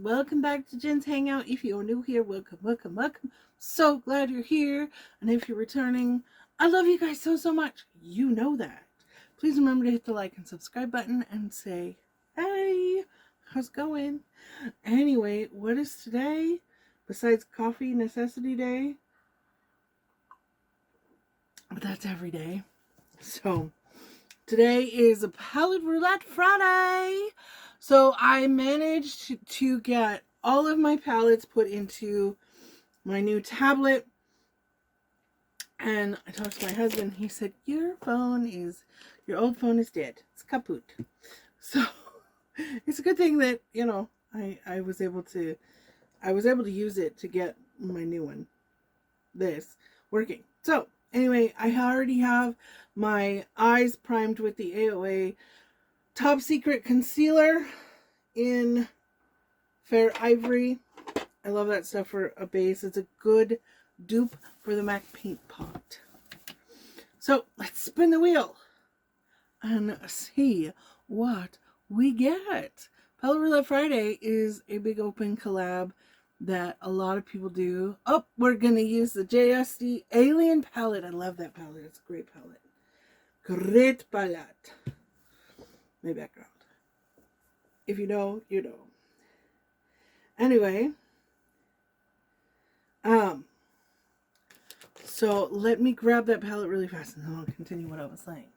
welcome back to Jen's Hangout. If you're new here, welcome, welcome, welcome. So glad you're here. And if you're returning, I love you guys so much. You know that. Please remember to hit the like and subscribe button and say, hey, how's it going? Anyway, what is today besides Coffee Necessity Day? But that's every day. So today is a Palette Roulette Friday. So I managed to get all of my palettes put into my new tablet. And I talked to my husband. He said, your old phone is dead. It's kaput. So it's a good thing that, I was able to use it to get my new one, this, working. So anyway, I already have my eyes primed with the AOA Top Secret Concealer in Fair Ivory. I love that stuff for a base. It's a good dupe for the MAC Paint Pot. So let's spin the wheel and see what we get. Palette Roulette Friday is a big open collab that a lot of people do. Oh, we're going to use the JSD Alien palette. I love that palette. It's a great palette. Great palette. My background. If you know, you know. Anyway. So let me grab that palette really fast and then I'll continue what I was saying.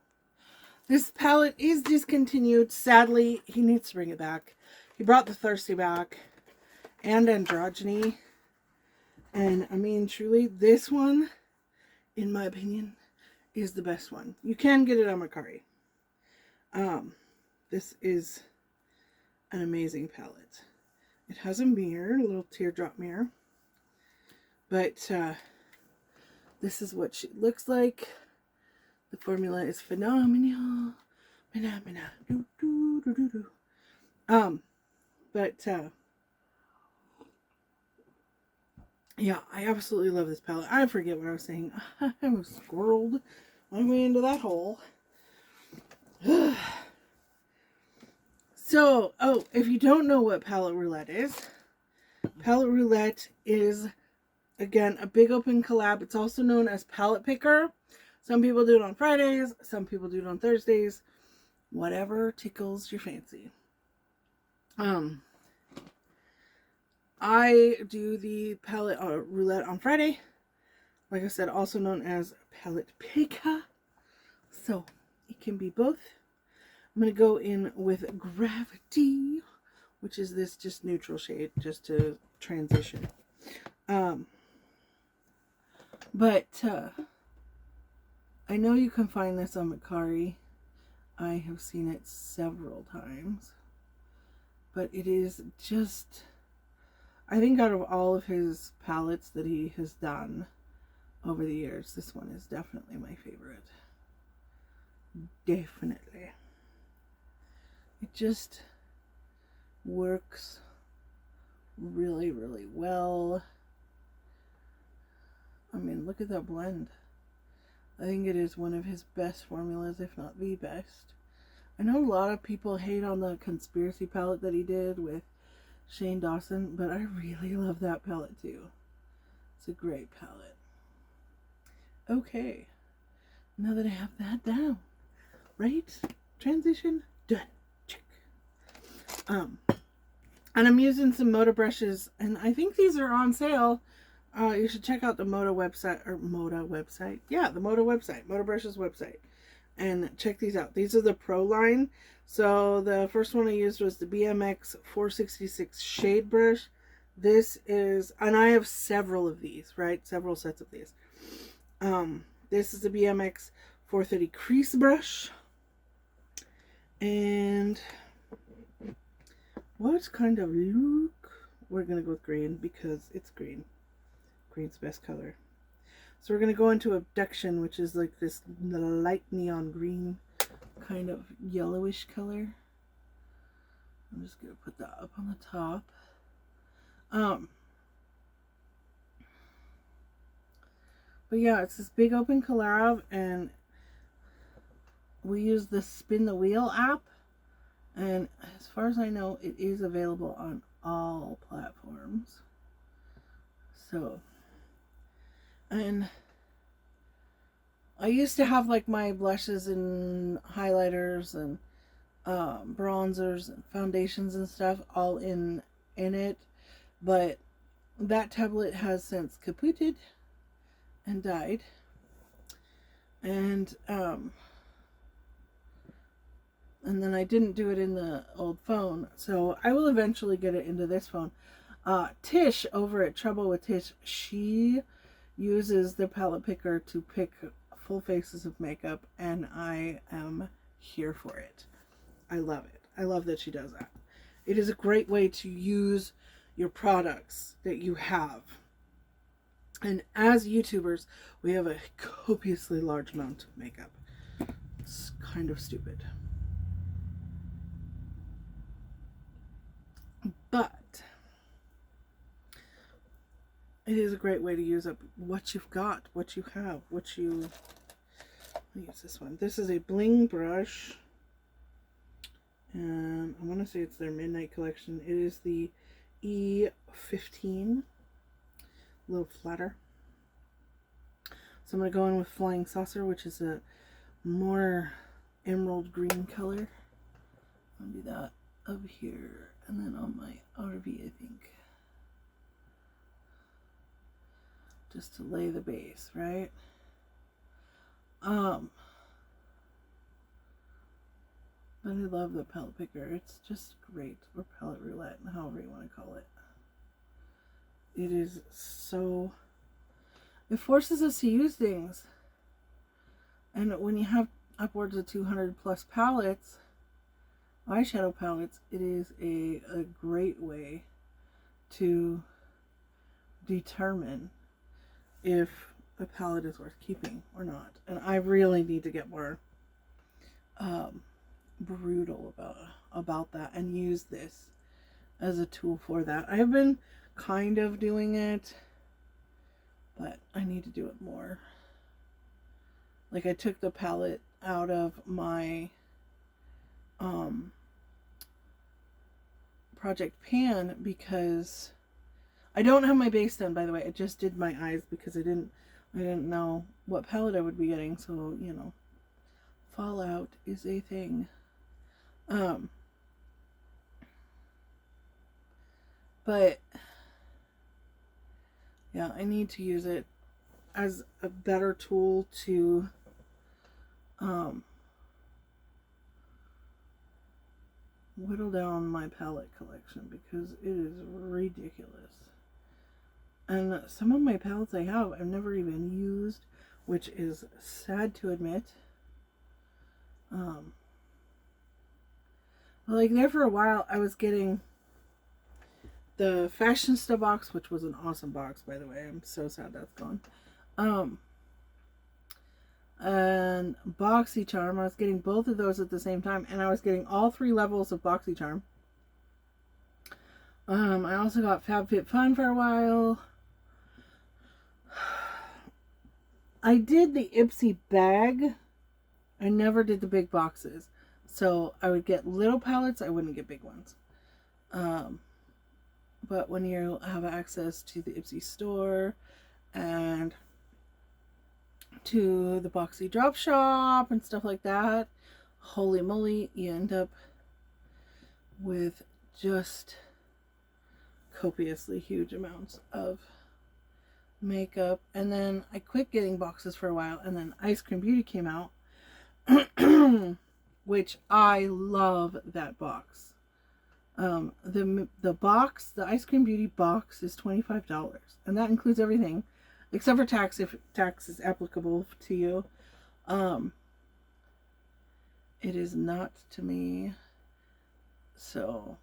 This palette is discontinued. Sadly, he needs to bring it back. He brought the Thirsty back and Androgyny. And I mean, truly, this one, in my opinion, is the best one. You can get it on Mercari. This is an amazing palette. It has a mirror, a little teardrop mirror. But this is what she looks like. The formula is phenomenal. Yeah, I absolutely love this palette. I forget what I was saying. I was squirreled my way into that hole. So, if you don't know what Palette Roulette is, Palette Roulette is, again, a big open collab. It's also known as Palette Picker. Some people do it on Fridays. Some people do it on Thursdays. Whatever tickles your fancy. I do the Palette Roulette on Friday. Like I said, also known as Palette Picker. So, it can be both. I'm going to go in with Gravity, which is this just neutral shade, just to transition. But I know you can find this on Mercari. I have seen it several times. But it is just, I think out of all of his palettes that he has done over the years, this one is definitely my favorite. Definitely. It just works really, really well. I mean, look at that blend. I think it is one of his best formulas, if not the best. I know a lot of people hate on the Conspiracy palette that he did with Shane Dawson, but I really love that palette too. It's a great palette. Okay, now that I have that down, right? Transition done. Check. And I'm using some Moda brushes, and I think these are on sale. You should check out the Moda website, Yeah, the Moda website, Moda Brushes website, and check these out. These are the Pro line. So the first one I used was the BMX 466 shade brush. This is, and I have several of these, right? Several sets of these. This is the BMX 430 crease brush. And what kind of look? We're going to go with green because it's green. Green's the best color. So we're going to go into Abduction, which is like this light neon green kind of yellowish color. I'm just going to put that up on the top. But yeah, it's this big open collab, and we use the Spin the Wheel app, and as far as I know, it is available on all platforms. So, and I used to have like my blushes and highlighters and bronzers and foundations and stuff all in it, but that tablet has since kaputted and died. And then I didn't do it in the old phone, so I will eventually get it into this phone. Tish over at Trouble with Tish, she uses the palette picker to pick full faces of makeup, and I am here for it. I love it. I love that she does that. It is a great way to use your products that you have. And as YouTubers, we have a copiously large amount of makeup. It's kind of stupid. But it is a great way to use up what you've got, what you have, what you... I'll use this one. This is a bling brush. And I want to say it's their Midnight collection. It is the E15. A little flatter. So I'm going to go in with Flying Saucer, which is a more emerald green color. I'll do that up here. And then on my outer V, I think. Just to lay the base, right? But I love the palette picker. It's just great. Or palette roulette, however you want to call it. It is so... It forces us to use things. And when you have upwards of 200 plus palettes, eyeshadow palettes, it is a great way to determine if a palette is worth keeping or not. And I really need to get more brutal about that and use this as a tool for that. I've been kind of doing it, but I need to do it more. Like I took the palette out of my Project Pan because I don't have my base done, by the way. I just did my eyes because I didn't know what palette I would be getting, so you know, fallout is a thing. But yeah, I need to use it as a better tool to whittle down my palette collection because it is ridiculous. And some of my palettes I have I've never even used, which is sad to admit. Like there for a while I was getting the Fashionista box, which was an awesome box, by the way. I'm so sad that's gone. And BoxyCharm. I was getting both of those at the same time, and I was getting all 3 levels of BoxyCharm. I also got FabFitFun for a while. I did the Ipsy bag. I never did the big boxes. So I would get little palettes, I wouldn't get big ones. But when you have access to the Ipsy store and to the Boxy Drop Shop and stuff like that, holy moly, you end up with just copiously huge amounts of makeup. And then I quit getting boxes for a while, and then Ice Cream Beauty came out, which I love that box. The box, the Ice Cream Beauty box is $25, and that includes everything except for tax, if tax is applicable to you. It is not to me, so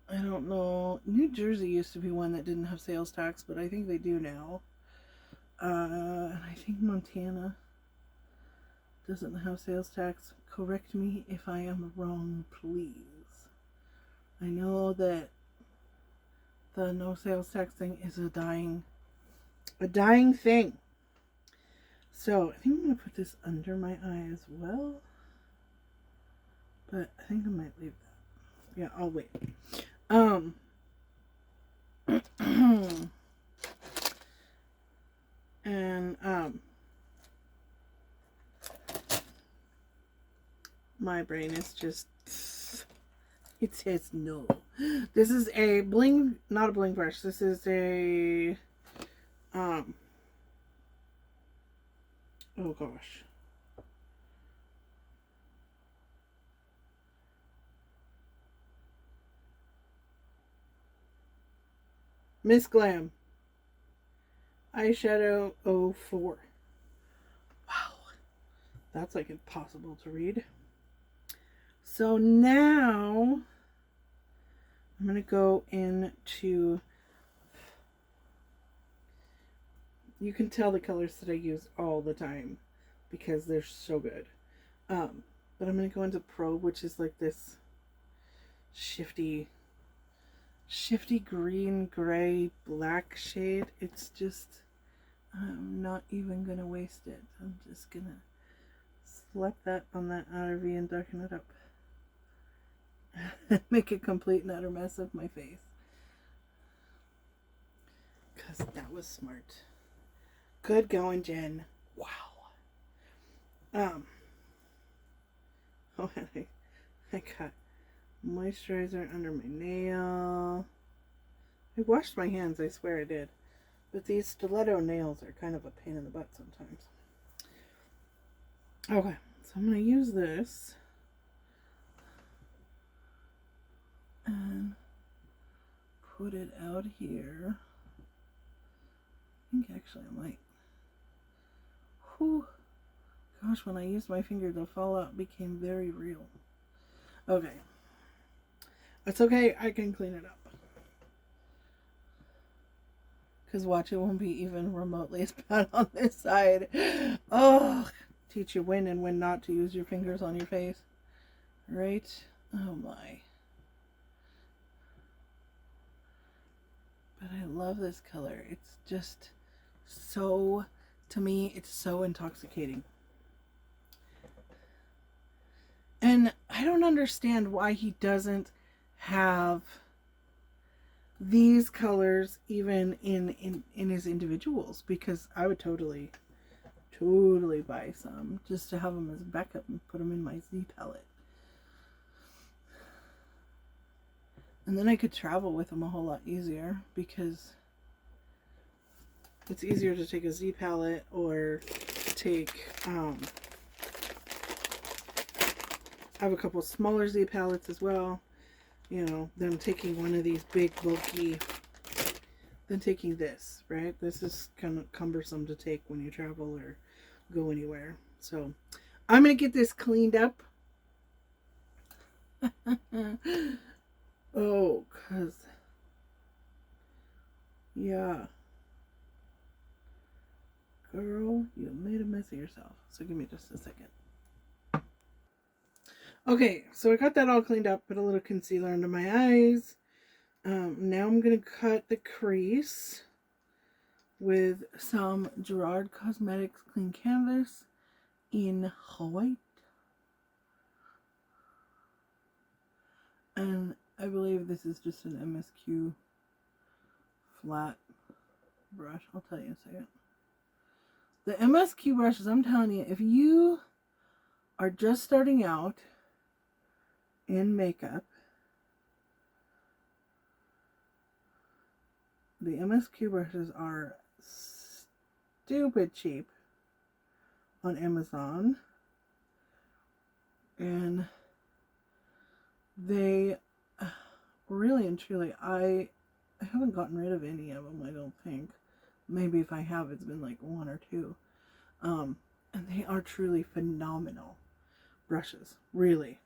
I don't know. New Jersey used to be one that didn't have sales tax, but I think they do now. And I think Montana doesn't have sales tax. Correct me if I am wrong, please. I know that the no sales tax thing is a dying thing. So I think I'm going to put this under my eye as well. But I think I might leave that. Yeah, I'll wait. And my brain is just, it says no. This is a bling, not a bling brush. This is a oh gosh, Miss Glam eyeshadow 04. Wow, that's like impossible to read. So now I'm going to go into, you can tell the colors that I use all the time because they're so good. But I'm going to go into Probe, which is like this shifty green, gray, black shade. It's just, I'm not even going to waste it. I'm just going to slap that on that outer V and darken it up. Make a complete and utter mess of my face. Because that was smart. Good going, Jen. Wow. Oh, I got moisturizer under my nail. I washed my hands, I swear I did. But these stiletto nails are kind of a pain in the butt sometimes. Okay, so I'm going to use this. And put it out here. I think actually I might. Whew. Gosh, when I used my finger, the fallout became very real. Okay. It's okay, I can clean it up. Because watch, it won't be even remotely as bad on this side. Oh, teach you when and when not to use your fingers on your face. Right? Oh my. But I love this color. It's just so, to me, it's so intoxicating. And I don't understand why he doesn't have these colors even in his individuals, because I would totally buy some just to have them as backup and put them in my Z palette. And then I could travel with them a whole lot easier, because it's easier to take a Z palette or take, I have a couple smaller Z palettes as well, you know, than taking one of these big bulky, than taking this, right? This is kind of cumbersome to take when you travel or go anywhere. So I'm going to get this cleaned up. Oh, because, yeah. Girl, you made a mess of yourself. So give me just a second. Okay, so I got that all cleaned up. Put a little concealer under my eyes. Now I'm going to cut the crease with some Gerard Cosmetics Clean Canvas in white. And I believe this is just an MSQ flat brush. I'll tell you in a second. The MSQ brushes, I'm telling you, if you are just starting out in makeup, the MSQ brushes are stupid cheap on Amazon. And they really and truly, I haven't gotten rid of any of them, I don't think. Maybe if I have, it's been like one or two. And they are truly phenomenal brushes. Really.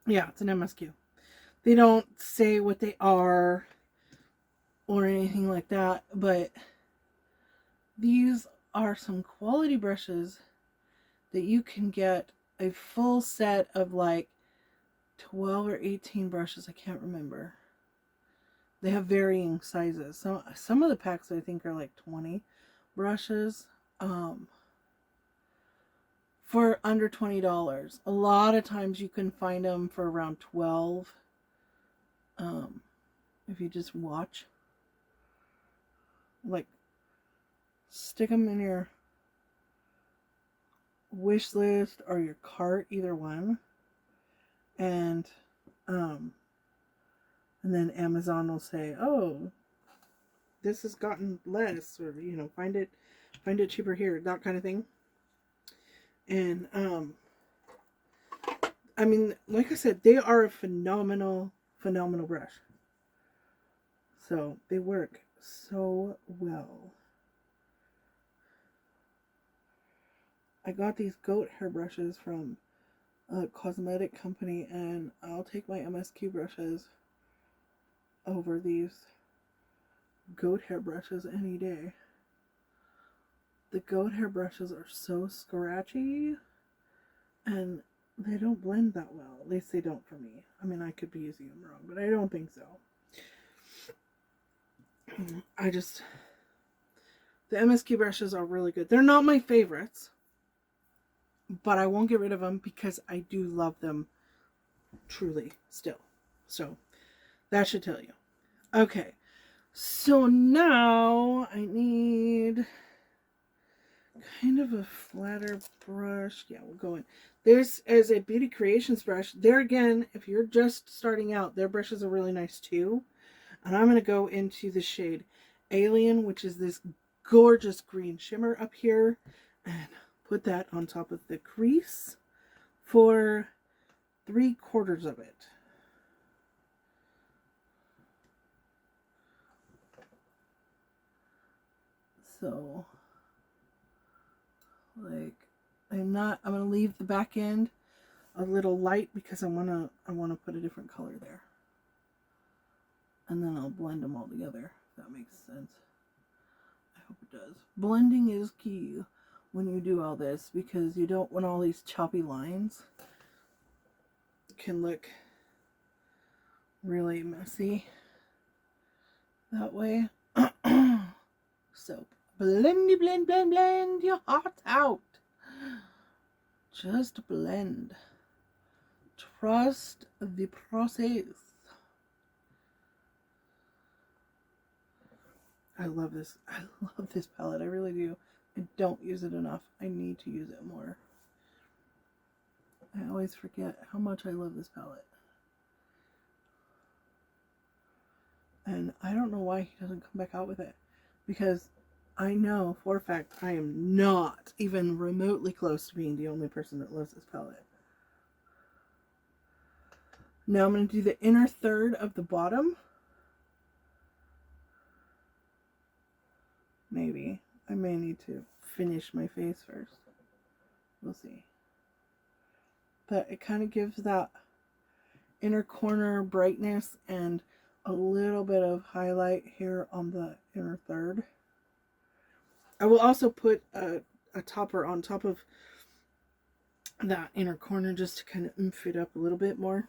Yeah, it's an MSQ. They don't say what they are or anything like that, but these are some quality brushes that you can get a full set of like 12 or 18 brushes. I can't remember. They have varying sizes. So some of the packs I think are like 20 brushes for under $20. A lot of times you can find them for around 12. if you just watch. Like, stick them in your wish list or your cart, either one. And then Amazon will say, oh, this has gotten less, or, you know, find it cheaper here, that kind of thing. And I mean, like I said, they are a phenomenal brush. So they work so well. I got these goat hair brushes from a cosmetic company, and I'll take my MSQ brushes over these goat hair brushes any day. The goat hair brushes are so scratchy, and they don't blend that well. At least they don't for me. I mean, I could be using them wrong, but I don't think so. The MSQ brushes are really good. They're not my favorites, but I won't get rid of them because I do love them truly still. So that should tell you. Okay, so now I need kind of a flatter brush. Yeah, we'll go in. This is a Beauty Creations brush. There again, if you're just starting out, their brushes are really nice too. And I'm going to go into the shade Alien, which is this gorgeous green shimmer up here, and put that on top of the crease for 3/4 of it. So, like, I'm going to leave the back end a little light because I want to put a different color there. And then I'll blend them all together, if that makes sense. I hope it does. Blending is key when you do all this, because you don't want all these choppy lines. It can look really messy that way. So blend, blend, blend, blend your heart out. Just blend. Trust the process. I love this. I love this palette. I really do. I don't use it enough. I need to use it more. I always forget how much I love this palette. And I don't know why he doesn't come back out with it. Because I know for a fact I am not even remotely close to being the only person that loves this palette. Now I'm going to do the inner third of the bottom. Maybe. I may need to finish my face first. We'll see. But it kind of gives that inner corner brightness and a little bit of highlight here on the inner third. I will also put a topper on top of that inner corner just to kind of oomph it up a little bit more.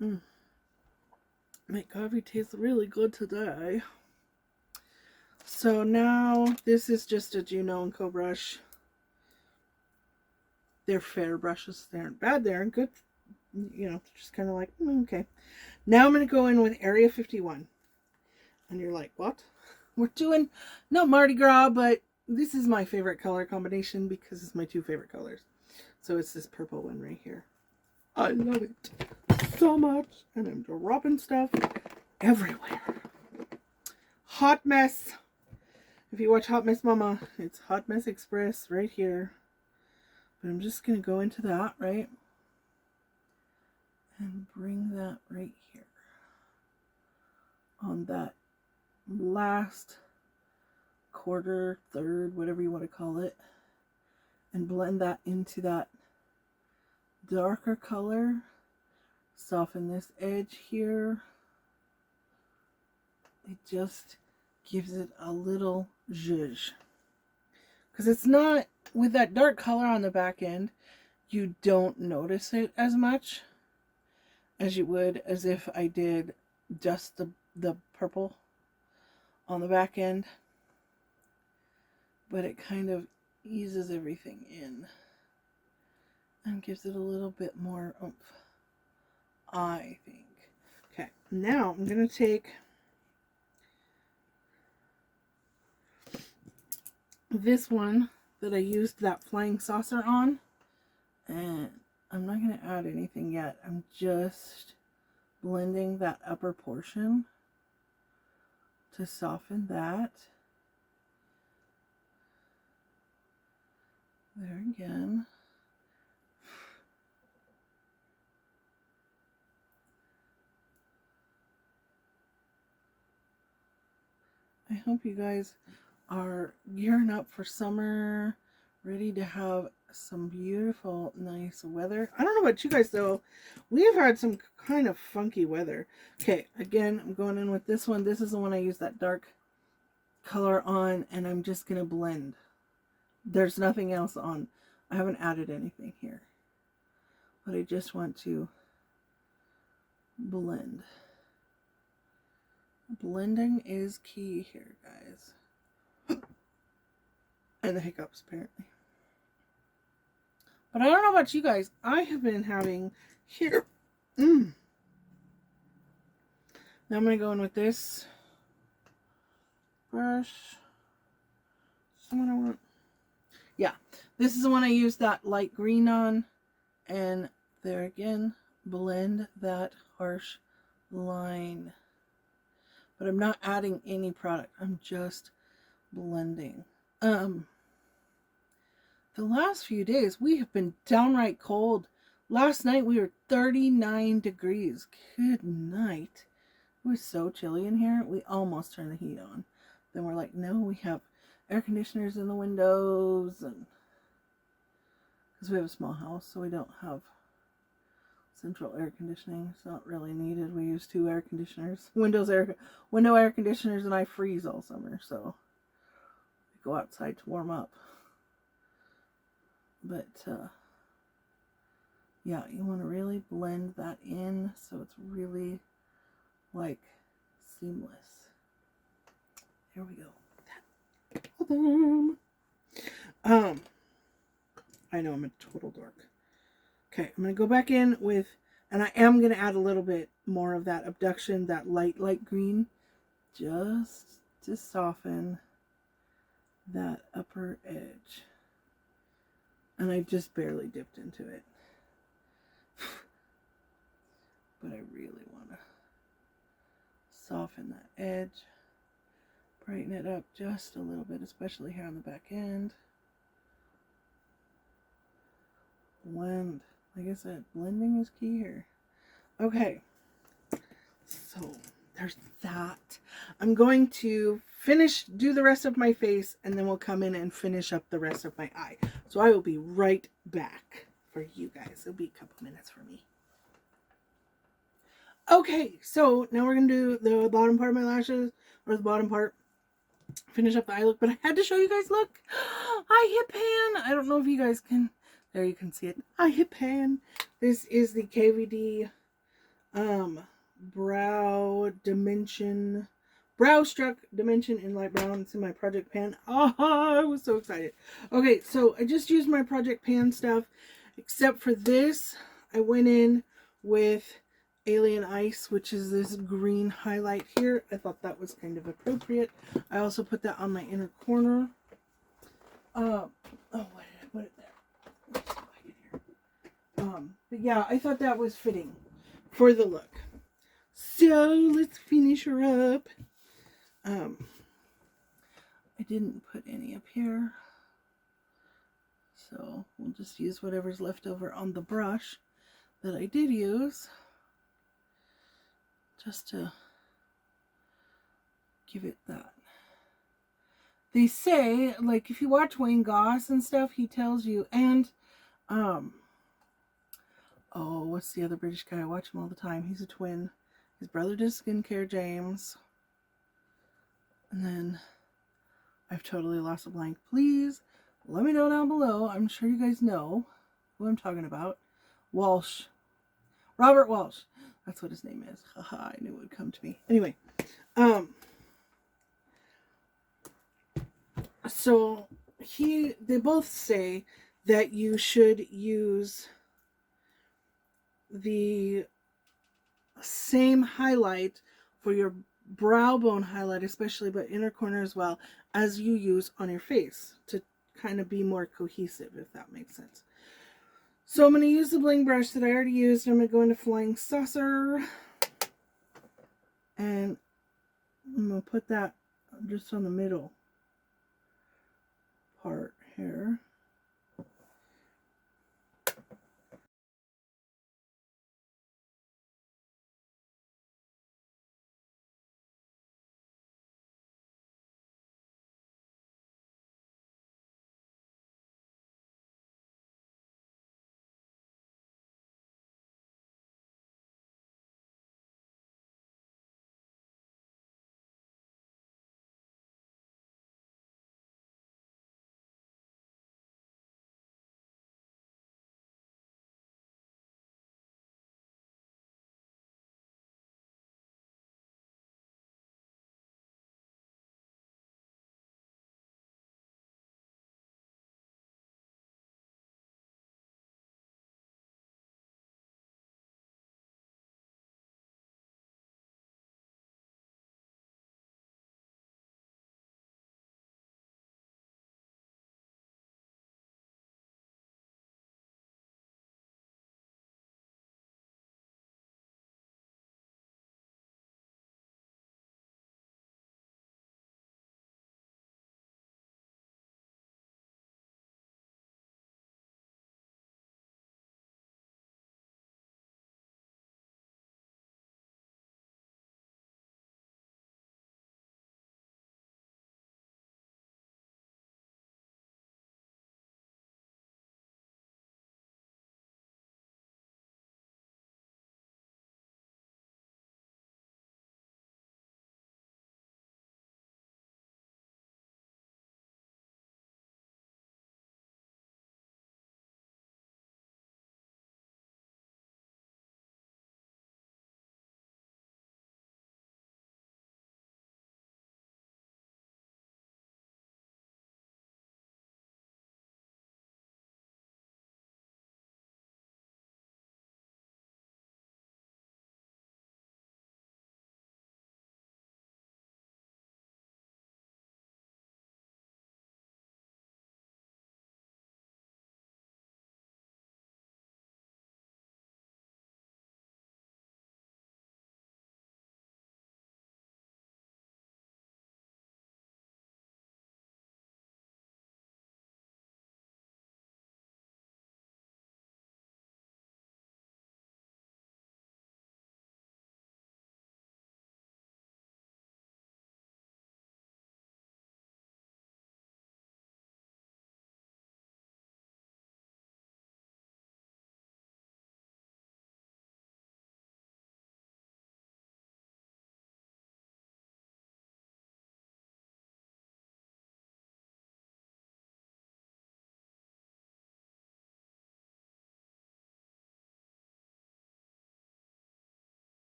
My coffee tastes really good today. So now this is just a Juno & Co brush. They're fair brushes. They aren't bad. They aren't good. You know, just kind of like, okay. Now I'm going to go in with Area 51. And you're like, what? We're doing, not Mardi Gras, but this is my favorite color combination because it's my two favorite colors. So it's this purple one right here. I love it so much. And I'm dropping stuff everywhere. Hot Mess. If you watch Hot Mess Mama, it's Hot Mess Express right here. But I'm just going to go into that, right? And bring that right here. On that last quarter, third, whatever you want to call it. And blend that into that darker color. Soften this edge here. It just gives it a little zhuzh. Because it's not, with that dark color on the back end, you don't notice it as much as you would as if I did just the purple on the back end. But it kind of eases everything in and gives it a little bit more oomph, I think. Okay, now I'm going to take this one that I used that flying saucer on, and I'm not going to add anything yet. I'm just blending that upper portion to soften that. There again. I hope you guys are gearing up for summer, ready to have some beautiful, nice weather. I don't know about you guys though. We have had some kind of funky weather. Okay, again, I'm going in with this one. This is the one I use that dark color on, and I'm just going to blend. There's nothing else on. I haven't added anything here. But I just want to blend. Blending is key here, guys. And the hiccups, apparently. But I don't know about you guys. I have been having here. Now I'm going to go in with this brush. Someone I want. Yeah, this is the one I used that light green on. And there again, blend that harsh line. But I'm not adding any product. I'm just blending. The last few days, we have been downright cold. Last night, we were 39 degrees. Good night. It was so chilly in here. We almost turned the heat on. Then we're like, no, we have air conditioners in the windows. And because we have a small house, so we don't have central air conditioning. It's not really needed. We use 2 air conditioners. Window air conditioners, and I freeze all summer, so we go outside to warm up. But yeah, you want to really blend that in so it's really like seamless. Here we go. I know I'm a total dork. Okay, I'm going to go back in with, and I am going to add a little bit more of that abduction, that light green, just to soften that upper edge. And I just barely dipped into it. But I really want to soften that edge, brighten it up just a little bit, especially here on the back end. Blend. Like I said, blending is key here. Okay, so there's that. I'm going to do the rest of my face, and then we'll come in and finish up the rest of my eye. So I will be right back for you guys. It'll be a couple minutes for me. Okay, so now we're going to do the bottom part of my lashes, or the bottom part, finish up the eye look. But I had to show you guys, look, eye hip pan. I don't know if you guys can, there you can see it. Eye hip pan. This is the KVD Brow Struck Dimension in light brown. It's in my project pan. Oh, I was so excited. Okay, so I just used my project pan stuff, except for this. I went in with Alien Ice, which is this green highlight here. I thought that was kind of appropriate. I also put that on my inner corner. Oh, why did I put it there? But yeah, I thought that was fitting for the look. So let's finish her up. I didn't put any up here, so we'll just use whatever's left over on the brush that I did use, just to give it that. They say, like, if you watch Wayne Goss and stuff, he tells you, and oh, what's the other British guy? I watch him all the time. He's a twin. His brother does skincare, James. And then I've totally lost a blank. Please let me know down below. I'm sure you guys know who I'm talking about. Walsh. Robert Walsh. That's what his name is. Haha, I knew it would come to me. Anyway, so they both say that you should use the same highlight for your brow bone highlight especially, but inner corner as well, as you use on your face to kind of be more cohesive, if that makes sense. So I'm going to use the bling brush that I already used. I'm going to go into Flying Saucer, and I'm going to put that just on the middle part here.